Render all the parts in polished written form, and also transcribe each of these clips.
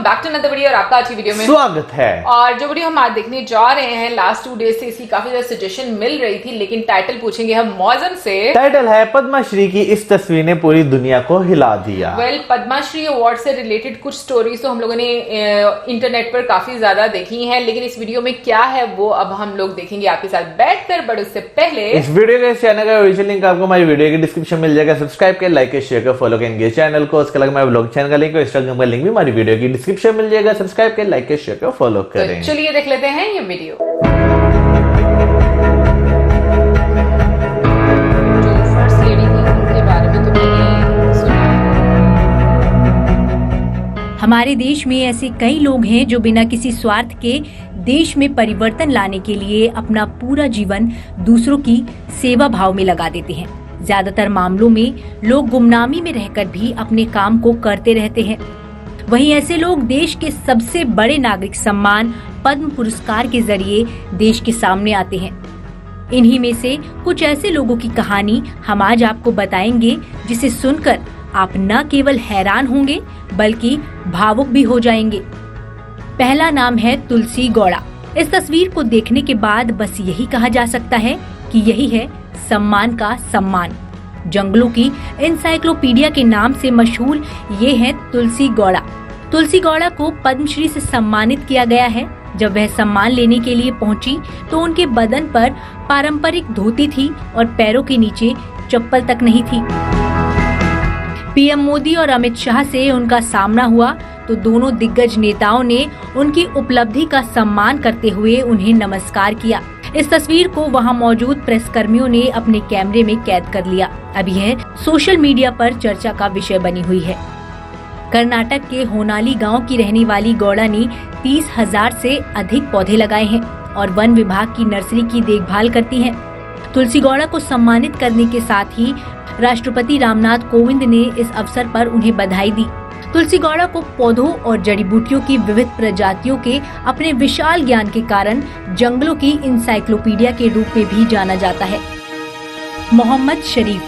Back to another video और आपका आज की वीडियो में स्वागत है। और जो वीडियो हम आज देखने जा रहे हैं, लास्ट 2 डेज से इसकी काफी ज्यादा सजेशन मिल रही थी, लेकिन टाइटल पूछेंगे हम मौजम से। टाइटल है पद्माश्री की इस तस्वीर ने पूरी दुनिया को हिला दिया। पद्माश्री अवार्ड से रिलेटेड कुछ स्टोरीज तो हम लोगों ने इंटरनेट पर काफी ज्यादा देखी हैं, लेकिन इस वीडियो में क्या है वो अब हम लोग देखेंगे आपके साथ बैठकर। बट उससे पहले इस वीडियो के चैनल का ओरिजिनल लिंक आपको हमारी वीडियो की डिस्क्रिप्शन मिल जाएगा। सब्सक्राइब कर, लाइक कर, शेयर कर, फॉलो करेंगे चैनल को। उसके अलावा हमारे ब्लॉग चैनल का लिंक और इंस्टाग्राम का लिंक भी हमारी वीडियो की डिस्क्रिप्शन मिल जाएगा। सब्सक्राइब कर, लाइक कर, शेयर कर, फॉलो करें। तो चलिए देख लेते हैं ये वीडियो। जो फर्स्ट लेडी थी उनके बारे में तो मैंने सुना। हमारे देश में ऐसे कई लोग हैं जो बिना किसी स्वार्थ के देश में परिवर्तन लाने के लिए अपना पूरा जीवन दूसरों की सेवा भाव में लगा देते हैं। ज्यादातर मामलों में लोग गुमनामी में रहकर भी अपने काम को करते रहते हैं। वहीं ऐसे लोग देश के सबसे बड़े नागरिक सम्मान पद्म पुरस्कार के जरिए देश के सामने आते हैं। इन्हीं में से कुछ ऐसे लोगों की कहानी हम आज आपको बताएंगे, जिसे सुनकर आप न केवल हैरान होंगे बल्कि भावुक भी हो जाएंगे। पहला नाम है तुलसी गौड़ा। इस तस्वीर को देखने के बाद बस यही कहा जा सकता है कि यही है सम्मान का सम्मान। जंगलों की एनसाइक्लोपीडिया के नाम से मशहूर ये है तुलसी गौड़ा। तुलसी गौड़ा को पद्मश्री से सम्मानित किया गया है। जब वह सम्मान लेने के लिए पहुंची तो उनके बदन पर पारंपरिक धोती थी और पैरों के नीचे चप्पल तक नहीं थी। पीएम मोदी और अमित शाह से उनका सामना हुआ तो दोनों दिग्गज नेताओं ने उनकी उपलब्धि का सम्मान करते हुए उन्हें नमस्कार किया। इस तस्वीर को वहां मौजूद प्रेस कर्मियों ने अपने कैमरे में कैद कर लिया। अब यह सोशल मीडिया पर चर्चा का विषय बनी हुई है। कर्नाटक के होनाली गांव की रहने वाली गौड़ा ने 30,000 से अधिक पौधे लगाए हैं और वन विभाग की नर्सरी की देखभाल करती हैं। तुलसी गौड़ा को सम्मानित करने के साथ ही राष्ट्रपति रामनाथ कोविंद ने इस अवसर पर उन्हें बधाई दी। तुलसी गौड़ा को पौधों और जड़ी बूटियों की विविध प्रजातियों के अपने विशाल ज्ञान के कारण जंगलों की इंसाइक्लोपीडिया के रूप में भी जाना जाता है। मोहम्मद शरीफ,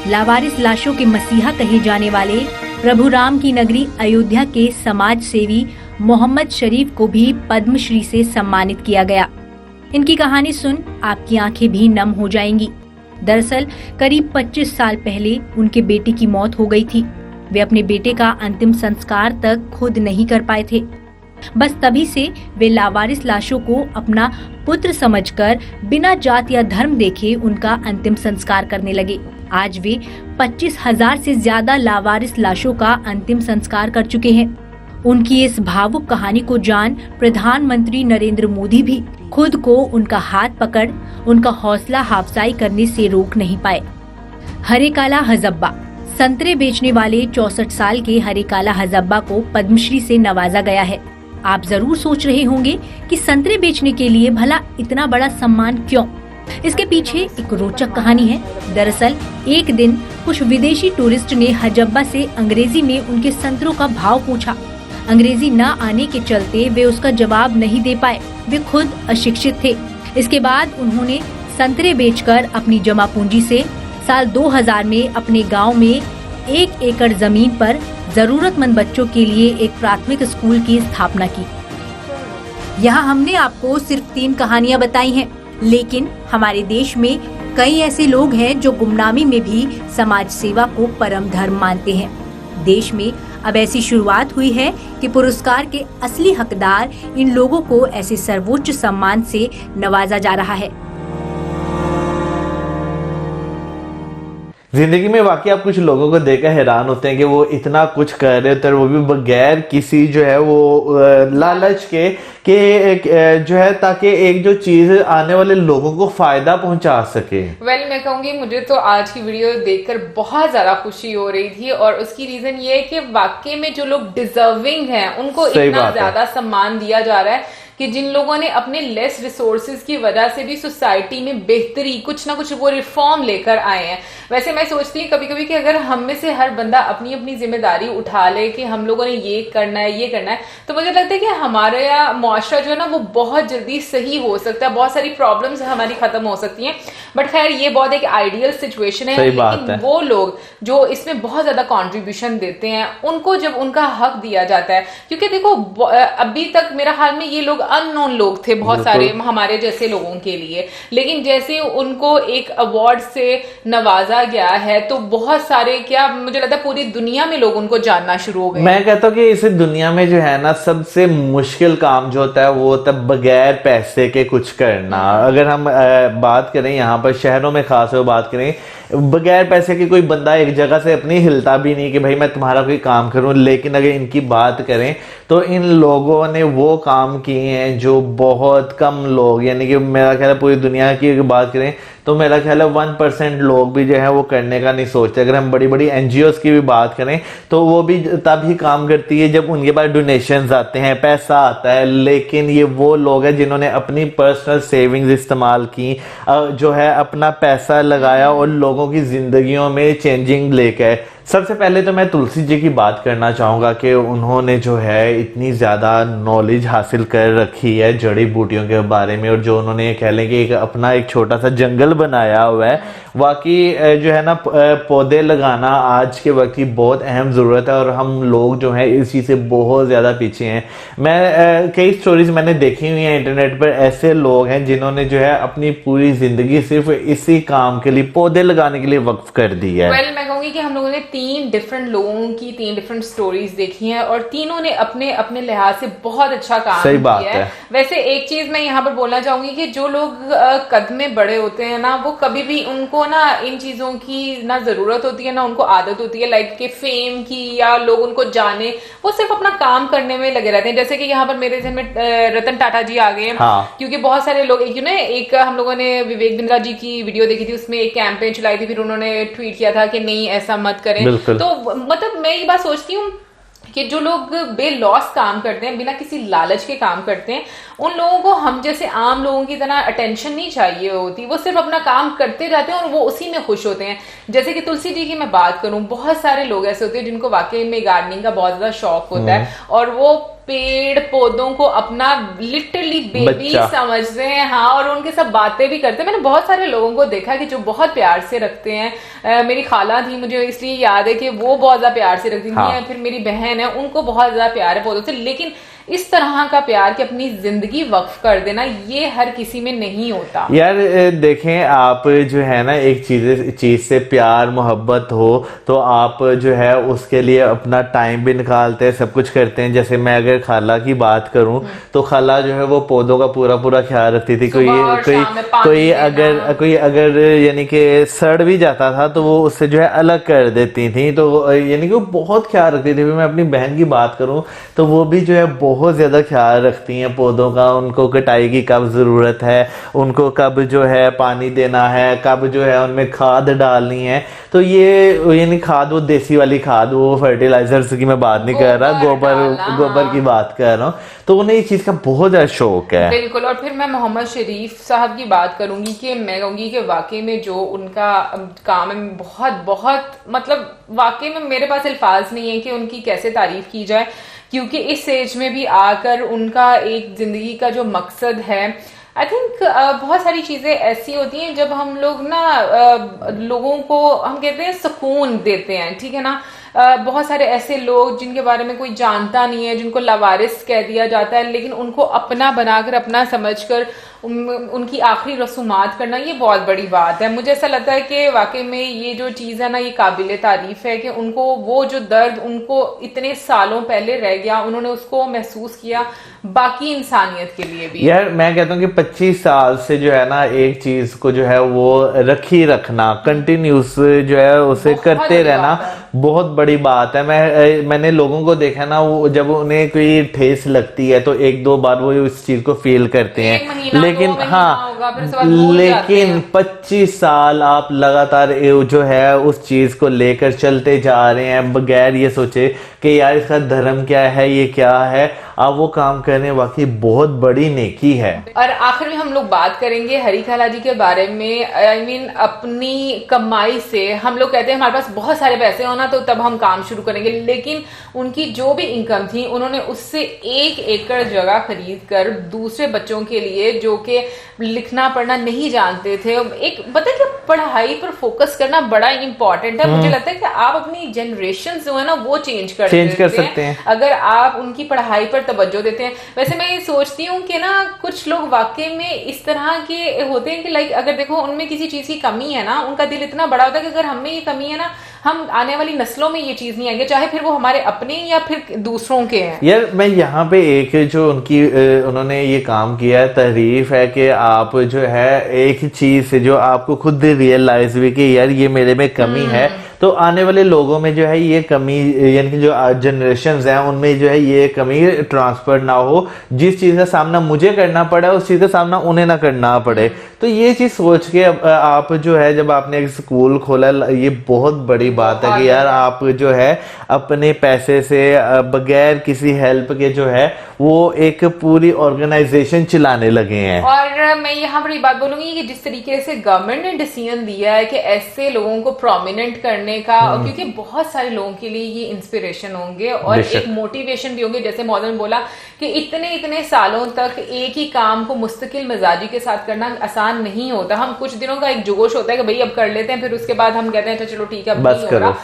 लावारिस लाशों के मसीहा कहे जाने वाले प्रभु राम की नगरी अयोध्या के समाज सेवी मोहम्मद शरीफ को भी पद्मश्री से सम्मानित किया गया। इनकी कहानी सुन आपकी आंखें भी नम हो जाएंगी। दरअसल करीब 25 साल पहले उनके बेटे की मौत हो गई थी। वे अपने बेटे का अंतिम संस्कार तक खुद नहीं कर पाए थे। बस तभी से वे लावारिस लाशों को अपना पुत्र समझकर बिना जात या धर्म देखे उनका अंतिम संस्कार करने लगे। आज वे 25,000 से ज्यादा लावारिस लाशों का अंतिम संस्कार कर चुके हैं। उनकी इस भावुक कहानी को जान प्रधानमंत्री नरेंद्र मोदी भी खुद को उनका हाथ पकड़ उनका हौसला अफजाई करने से रोक नहीं पाए। हरेकाला हजब्बा, संतरे बेचने वाले 64 साल के हरेकाला हजब्बा को पद्मश्री से नवाजा गया है। आप जरूर सोच रहे होंगे कि संतरे बेचने के लिए भला इतना बड़ा सम्मान क्यों? इसके पीछे एक रोचक कहानी है। दरअसल एक दिन कुछ विदेशी टूरिस्ट ने हजब्बा से अंग्रेजी में उनके संतरों का भाव पूछा। अंग्रेजी न आने के चलते वे उसका जवाब नहीं दे पाए। वे खुद अशिक्षित थे। इसके बाद उन्होंने संतरे बेचकर अपनी जमा पूंजी से साल 2000 में अपने गांव में 1 एकड़ जमीन पर जरूरतमंद बच्चों के लिए एक प्राथमिक स्कूल की स्थापना की। यहाँ हमने आपको सिर्फ 3 कहानियाँ बताई हैं, लेकिन हमारे देश में कई ऐसे लोग हैं जो गुमनामी में भी समाज सेवा को परम धर्म मानते हैं। देश में अब ऐसी शुरुआत हुई है कि पुरस्कार के असली हकदार इन लोगों को ऐसे सर्वोच्च सम्मान से नवाजा जा रहा है। जिंदगी में वाकई आप कुछ लोगों को देखकर हैरान होते हैं कि वो इतना कुछ कर रहे होते हैं, वो भी बगैर किसी जो है वो लालच के जो है, ताकि एक जो चीज आने वाले लोगों को फायदा पहुंचा सके। मैं कहूंगी मुझे तो आज की वीडियो देखकर बहुत ज्यादा खुशी हो रही थी, और उसकी रीजन ये है कि वाकई में जो लोग डिजर्विंग हैं उनको इतना ज्यादा सम्मान दिया जा रहा है कि जिन लोगों ने अपने लेस रिसोर्सेज की वजह से भी सोसाइटी में बेहतरी कुछ ना कुछ वो रिफॉर्म लेकर आए हैं। वैसे मैं सोचती हूँ कभी कभी कि अगर हम में से हर बंदा अपनी अपनी जिम्मेदारी उठा ले कि हम लोगों ने ये करना है, तो मुझे लगता है कि हमारा मुआशरा जो है ना वो बहुत जल्दी सही हो सकता है, बहुत सारी प्रॉब्लम्स हमारी खत्म हो सकती हैं। बट खैर ये बहुत एक आइडियल सिचुएशन है, लेकिन वो लोग जो इसमें बहुत ज्यादा कंट्रीब्यूशन देते हैं उनको जब उनका हक दिया जाता है, क्योंकि देखो अभी तक मेरा हाल में ये लोग अननोन लोग थे बहुत सारे हमारे जैसे लोगों के लिए, लेकिन जैसे उनको एक अवार्ड से नवाजा गया है तो बहुत सारे, क्या मुझे लगता है पूरी दुनिया में लोग उनको जानना शुरू हो गए। मैं कहता हूँ कि इस दुनिया में जो है ना सबसे मुश्किल काम जो होता है वो होता है बगैर पैसे के कुछ करना। अगर हम बात करें यहाँ पर शहरों में खास कर बात करें, बगैर पैसे के कोई बंदा एक जगह से अपनी हिलता भी नहीं कि भाई मैं तुम्हारा कोई काम करूं। लेकिन अगर इनकी बात करें तो इन लोगों ने वो काम किए हैं जो बहुत कम लोग, यानी कि मेरा ख्याल है पूरी दुनिया की अगर बात करें तो मेरा ख्याल है 1% लोग भी जो है वो करने का नहीं सोचते। अगर हम बड़ी बड़ी NGOs की भी बात करें तो वो भी तभी काम करती है जब उनके पास डोनेशंस आते हैं, पैसा आता है। लेकिन ये वो लोग हैं जिन्होंने अपनी पर्सनल सेविंग्स इस्तेमाल की, जो है अपना पैसा लगाया और लोगों की जिंदगियों में चेंजिंग लेके आए। सबसे पहले तो मैं तुलसी जी की बात करना चाहूँगा कि उन्होंने जो है इतनी ज़्यादा नॉलेज हासिल कर रखी है जड़ी बूटियों के बारे में, और जो उन्होंने कह लें कि अपना एक छोटा सा जंगल बनाया हुआ है। वाकई जो है ना पौधे लगाना आज के वक्त की बहुत अहम ज़रूरत है और हम लोग जो हैं इस चीज़ से बहुत ज़्यादा पीछे हैं। मैं कई स्टोरीज मैंने देखी हुई हैं इंटरनेट पर, ऐसे लोग हैं जिन्होंने जो है अपनी पूरी ज़िंदगी सिर्फ इसी काम के लिए, पौधे लगाने के लिए वक्फ कर दी है। मैं कहूँगी कि हम लोगों ने 3 डिफरेंट लोगों की 3 डिफरेंट स्टोरीज देखी हैं और तीनों ने अपने अपने लिहाज से बहुत अच्छा काम किया है। वैसे एक चीज मैं यहाँ पर बोलना चाहूंगी कि जो लोग कद में बड़े होते हैं ना, वो कभी भी उनको ना इन चीजों की ना जरूरत होती है ना उनको आदत होती है, लाइक के फेम की या लोग उनको जाने, वो सिर्फ अपना काम करने में लगे रहते हैं। जैसे कि यहाँ पर मेरे ध्यान में रतन टाटा जी आ गए हैं। हाँ। क्योंकि बहुत सारे लोग एक हम लोगों ने विवेक बिंद्रा जी की वीडियो देखी थी, उसमें एक कैंपेन चलाई थी, फिर उन्होंने ट्वीट किया था कि नहीं ऐसा मत करें। तो मतलब मैं ये बात सोचती हूँ कि जो लोग बेलॉस काम करते हैं, बिना किसी लालच के काम करते हैं, उन लोगों को हम जैसे आम लोगों की तरह अटेंशन नहीं चाहिए होती। वो सिर्फ अपना काम करते जाते हैं और वो उसी में खुश होते हैं। जैसे कि तुलसी जी की मैं बात करूं, बहुत सारे लोग ऐसे होते हैं जिनको वाकई में गार्डनिंग का बहुत ज्यादा शौक होता है और वो पेड़ पौधों को अपना लिटरली बेबी समझते हैं। हाँ, और उनके साथ बातें भी करते हैं। मैंने बहुत सारे लोगों को देखा कि जो बहुत प्यार से रखते हैं। मेरी खाला थी, मुझे इसलिए याद है कि वो बहुत ज्यादा प्यार से रखती थी। हाँ। फिर मेरी बहन है, उनको बहुत ज्यादा प्यार है पौधों से। लेकिन इस तरह का प्यार कि अपनी जिंदगी वक्फ कर देना, ये हर किसी में नहीं होता। यार देखें, आप जो है ना एक चीज से प्यार मोहब्बत हो तो आप जो है उसके लिए अपना टाइम भी निकालते हैं, सब कुछ करते हैं। जैसे मैं अगर खाला की बात करूं तो खाला जो है वो पौधों का पूरा ख्याल रखती थी। कोई अगर यानी कि सड़ भी जाता था तो वो उससे जो है अलग कर देती थी, तो यानी कि वो बहुत ख्याल रखती थी। मैं अपनी बहन की बात करूं तो वो भी जो है बहुत ज्यादा ख्याल रखती हैं पौधों का। उनको कटाई की कब जरूरत है, उनको कब जो है पानी देना है, कब जो है उनमें खाद डालनी है। तो ये यानी खाद, वो देसी वाली खाद, वो फर्टिलाइजर्स की मैं बात नहीं कर रहा, गोबर की बात कर रहा हूँ। तो उन्हें इस चीज का बहुत ज्यादा शौक है। बिल्कुल। और फिर मैं मोहम्मद शरीफ साहब की बात करूंगी कि मैं कहूंगी कि वाकई में जो उनका काम है बहुत मतलब वाकई में मेरे पास अल्फाज नहीं है कि उनकी कैसे तारीफ की जाए, क्योंकि इस एज में भी आकर उनका एक जिंदगी का जो मकसद है, आई थिंक बहुत सारी चीजें ऐसी होती हैं जब हम लोग ना लोगों को हम कहते हैं सुकून देते हैं, ठीक है ना। बहुत सारे ऐसे लोग जिनके बारे में कोई जानता नहीं है, जिनको लावारिस कह दिया जाता है, लेकिन उनको अपना बनाकर, अपना समझकर उनकी आखिरी रसूमात करना, ये बहुत बड़ी बात है। मुझे ऐसा लगता है कि वाकई में ये जो चीज़ है ना, ये काबिले तारीफ है कि उनको वो जो दर्द उनको इतने सालों पहले रह गया, उन्होंने उसको महसूस किया बाकी इंसानियत के लिए भी। यार मैं कहता हूँ कि 25 साल से जो है ना एक चीज को जो है वो रखना, कंटिन्यूस जो है उसे करते रहना बहुत बड़ी बात है। मैंने लोगों को देखा ना, वो जब उन्हें कोई ठेस लगती है तो 1-2 बार वो इस चीज को फील करते हैं, लेकिन हाँ, लेकिन 25 साल आप लगातार जो है उस चीज को लेकर चलते जा रहे हैं बगैर ये सोचे कि यार इसका धर्म क्या है, ये क्या है, आप वो काम करने वाकई बहुत बड़ी नेकी है। और आखिर में हम लोग बात करेंगे हरी खाला जी के बारे में। I mean, अपनी कमाई से हम लोग कहते हैं हमारे पास बहुत सारे पैसे होना ना तो तब हम काम शुरू करेंगे। लेकिन उनकी जो भी इनकम थी उन्होंने उससे 1 एकड़ जगह खरीद कर दूसरे बच्चों के लिए जो कि लिखना पढ़ना नहीं जानते थे, एक पता है कि पढ़ाई पर फोकस करना बड़ा इंपॉर्टेंट है। मुझे लगता है कि आप अपनी जनरेशन जो है ना वो चेंज कर सकते हैं अगर आप उनकी पढ़ाई पर तवज्जो देते हैं। वैसे मैं ये सोचती हूँ कि ना कुछ लोग वाकई में इस तरह के होते हैं कि लाइक अगर देखो उनमें किसी चीज की कमी है ना, उनका दिल इतना बड़ा होता है कि अगर हमें ये कमी है ना, हम आने वाली नस्लों में ये चीज नहीं आएंगे, चाहे फिर वो हमारे अपने या फिर दूसरों के हैं। यार मैं यहाँ पे एक जो उन्होंने ये काम किया है, तारीफ है कि आप जो है एक चीज से जो आपको खुद रियलाइज हुई कि यार ये मेरे में कमी है, तो आने वाले लोगों में जो है ये कमी, यानी कि जो जनरेशन हैं उनमें जो है ये कमी ट्रांसफर ना हो, जिस चीज का सामना मुझे करना पड़ा उस चीज का सामना उन्हें ना करना पड़े। तो ये चीज सोच के आप जो है जब आपने एक स्कूल खोला, ये बहुत बड़ी बात है कि यार आप जो है अपने पैसे से बगैर किसी हेल्प के जो है वो एक पूरी ऑर्गेनाइजेशन चलाने लगे हैं। और मैं यहाँ पर ये बात बोलूंगी कि जिस तरीके से गवर्नमेंट ने डिसीजन दिया है कि ऐसे लोगों को प्रोमिनेंट करने का, क्योंकि बहुत सारे लोगों के लिए ये इंस्पिरेशन होंगे और एक मोटिवेशन भी होंगे। जैसे मौजन बोला कि इतने सालों तक एक ही काम को मुस्तकिल मिजाजी के साथ करना आसान नहीं होता। हम कुछ दिनों का एक जोश होता है कि भाई अब कर लेते हैं, फिर उसके बाद हम कहते हैं चलो ठीक है अब नहीं हो रहा,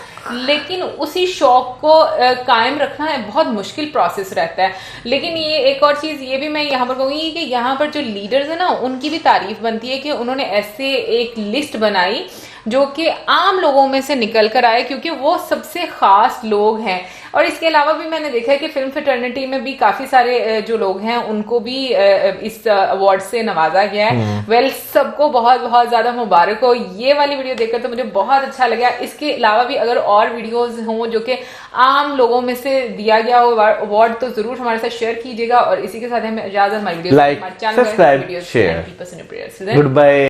लेकिन उसी शौक को कायम रखना है बहुत मुश्किल प्रोसेस रहता है। लेकिन ये एक और चीज ये भी मैं यहाँ पर कहूंगी कि यहाँ पर जो लीडर्स है ना उनकी भी तारीफ बनती है कि उन्होंने ऐसे एक लिस्ट बनाई जो कि आम लोगों में से निकल कर आए, क्योंकि वो सबसे खास लोग हैं। और इसके अलावा भी मैंने देखा है कि फिल्म फ्रेटर्निटी में भी काफी सारे जो लोग हैं उनको भी इस अवार्ड से नवाजा गया है। वेल सबको बहुत बहुत ज्यादा मुबारक हो। ये वाली वीडियो देखकर तो मुझे बहुत अच्छा लगा। इसके अलावा भी अगर और वीडियोस हों जो कि आम लोगों में से दिया गया हो अवार्ड, तो जरूर हमारे साथ शेयर कीजिएगा। और इसी के साथ हमें इजाजत, हमारी video like, subscribe, share, good bye.